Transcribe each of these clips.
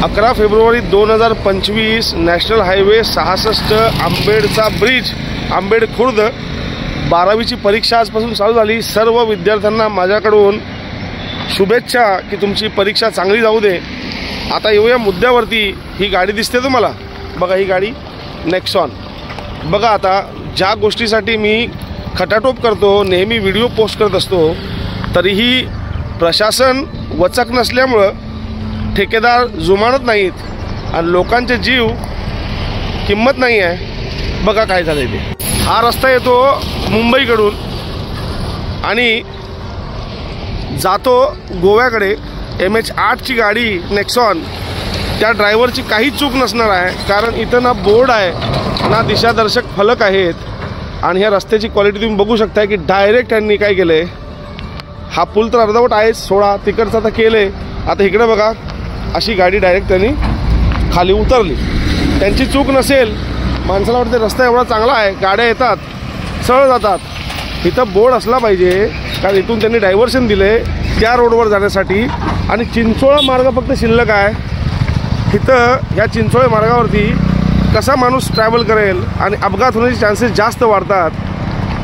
11 फेब्रुवारी 2025 national highway 66 आंबेडचा bridge, Ambed Khurd 12वीची परीक्षा आजपासून चालू झाली। सर्व विद्यार्थ्यांना माझ्याकडून शुभेच्छा की तुमची परीक्षा चांगली जाऊ दे। आता येऊया मुद्द्यावरती। ही गाडी दिसते तुम्हाला, बघा ही गाडी नेक्सॉन। बघा आता ज्या गोष्टीसाठी मी खटाटोप करतो, नेहमी व्हिडिओ पोस्ट करत असतो, तरीही प्रशासन वचक नसल्यामुळं ठेकेदार जुमानत नाहीत आणि लोकांचे जीव किंमत नाही आहे। बघा काय झालं ते। हा रस्ता येतो मुंबईकडून आणि जातो गोव्याकडे। MH8ची गाडी नेक्सॉन, त्या ड्रायव्हरची काहीच चूक नसणार आहे, कारण इथं ना बोर्ड आहे ना दिशादर्शक फलक आहेत। आणि ह्या रस्त्याची क्वालिटी तुम्ही बघू शकता की डायरेक्ट त्यांनी काय केलं आहे, हा पूल तर अर्धवट आहे, सोडा तिकडचं आता केलं आहे, आता इकडे बघा अशी गाडी डायरेक्ट त्यांनी खाली उतरली। त्यांची चूक नसेल, माणसाला वाटते रस्ता एवढा चांगला आहे, गाड्या येतात सरळ जातात। इथं बोर्ड असला पाहिजे, कारण इथून त्यांनी डायव्हर्शन दिले त्या रोडवर जाण्यासाठी। आणि चिंचोळा मार्ग फक्त शिल्लक आहे। इथं ह्या चिंचोळा मार्गावरती कसा माणूस ट्रॅव्हल करेल आणि अपघात होण्याचे चान्सेस जास्त वाढतात।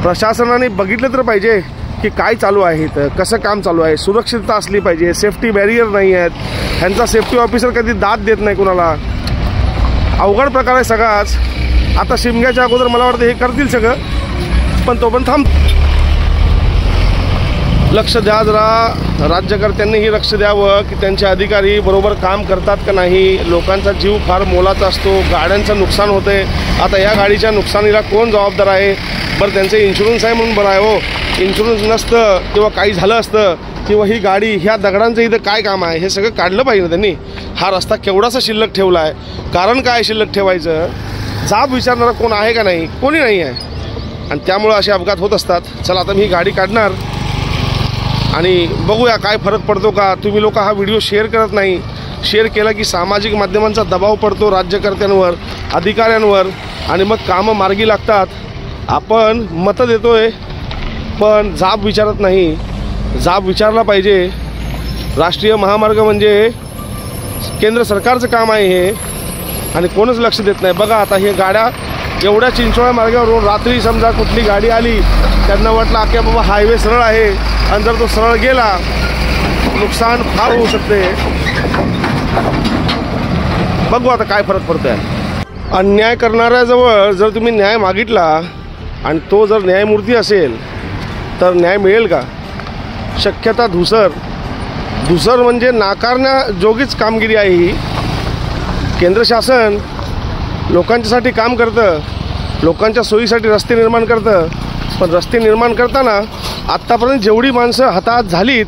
प्रशासनाने बघितलं तर पाहिजे की काय चालू आहे, इथं कसं काम चालू आहे, सुरक्षितता असली पाहिजे, सेफ्टी बॅरियर नाही आहेत, ह्यांचा सेफ्टी ऑफिसर कधी दाद देत नाही कुणाला। अवघड प्रकार आहे सगळाच। आता शिमग्याच्या अगोदर मला वाटतं हे करतील सगळं, पण तो पण थांब। लक्ष द्या जरा, राज्यकर्त्यांनीही लक्ष द्यावं की त्यांचे अधिकारी बरोबर काम करतात का नाही। लोकांचा जीव फार मोलाचा असतो, गाड्यांचं नुकसान होते। आता या गाडीच्या नुकसानीला कोण जबाबदार आहे? बरं त्यांचे इन्शुरन्स आहे म्हणून बरं आहे हो, इन्शुरन्स नसतं किंवा काही झालं असतं किंवा ही गाडी ह्या दगडांचं इथं काय काम आहे हे सगळं काढलं पाहिजे ना त्यांनी। हा रस्ता केवढासा शिल्लक ठेवला आहे, कारण काय शिल्लक ठेवायचं? जाब विचारणारा कोण आहे का नाही? कोणी नाही आहे, आणि त्यामुळं असे अपघात होत असतात। चला आता मी ही गाडी काढणार आणि बघूया काय फरक पडतो का। तुम्ही लोक हा व्हिडिओ शेअर करत नाही, शेअर केला की सामाजिक माध्यमांचा दबाव पडतो राज्यकर्त्यांवर, अधिकाऱ्यांवर, आणि मग कामं मार्गी लागतात। आपण मतं देतोय पण जाब विचारत नाही। जाब विचारला पाहिजे। राष्ट्रीय महामार्ग म्हणजे केंद्र सरकारचं काम आहे हे, आणि कोणच लक्ष देत नाही। बघा आता हे गाड्या एवढ्या चिंचोळा मार्गावरून रात्री समजा कुठली गाडी आली, त्यांना वाटलं की बाबा हायवे सरळ आहे, आणि जर तो सरळ गेला नुकसान फार होऊ शकते। बघू आता काय फरक पडतोय। अन्याय करणाऱ्याजवळ जर तुम्ही न्याय मागितला आणि तो जर न्यायमूर्ती असेल तर न्याय मिळेल का? शक्यता धुसर म्हणजे नाकारण्याजोगीच कामगिरी आहे ही। केंद्र शासन लोकांच्यासाठी काम करतं, लोकांच्या सोयीसाठी रस्ते निर्माण करतं, पण रस्ते निर्माण करताना आत्तापर्यंत जेवढी माणसं हताहत झालीत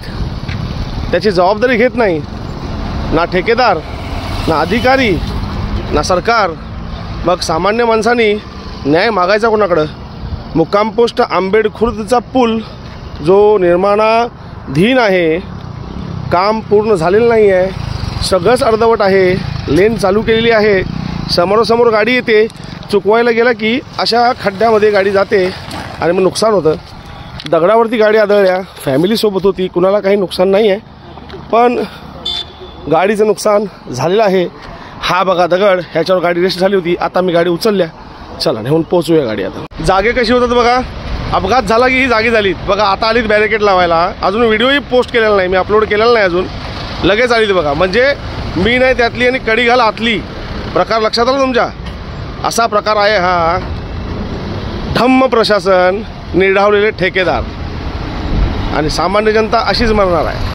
त्याची जबाबदारी घेत नाही ना ठेकेदार, ना अधिकारी, ना सरकार। मग सामान्य माणसांनी न्याय मागायचा कोणाकडं? मुक्काम पोस्ट आंबेड खुर्दचा पूल जो निर्माणाधीन आहे, काम पूर्ण झालेलं नाही आहे, सगळंच अर्धवट आहे, लेन चालू केलेली आहे, समोरासमोर गाडी येते, चुकवायला गेला की अशा खड्ड्यामध्ये गाडी जाते आणि मग नुकसान होतं। दगडावरती गाडी आदळल्या, फॅमिलीसोबत होती, कुणाला काही नुकसान नाही आहे, पण गाडीचं नुकसान झालेलं आहे। हा बघा दगड, ह्याच्यावर गाडी रेस्ट झाली होती, आता मी गाडी उचलल्या, चला नेऊन पोचूया गाडी। आता जागे कशी होतात बघा, अपघात झाला की ही जागी झालीत बघा। आता आलीत बॅरिकेड लावायला, अजून व्हिडिओही पोस्ट केलेला नाही, मी अपलोड केलेला नाही अजून, लगेच आलीत बघा। म्हणजे मी नाही त्यातली आणि कडी घाल आतली, प्रकार लक्षात आला तुमच्या? असा प्रकार आहे हा। धम्म प्रशासन, निर्ढावलेले ठेकेदार आणि सामान्य जनता अशीच मरणार आहे।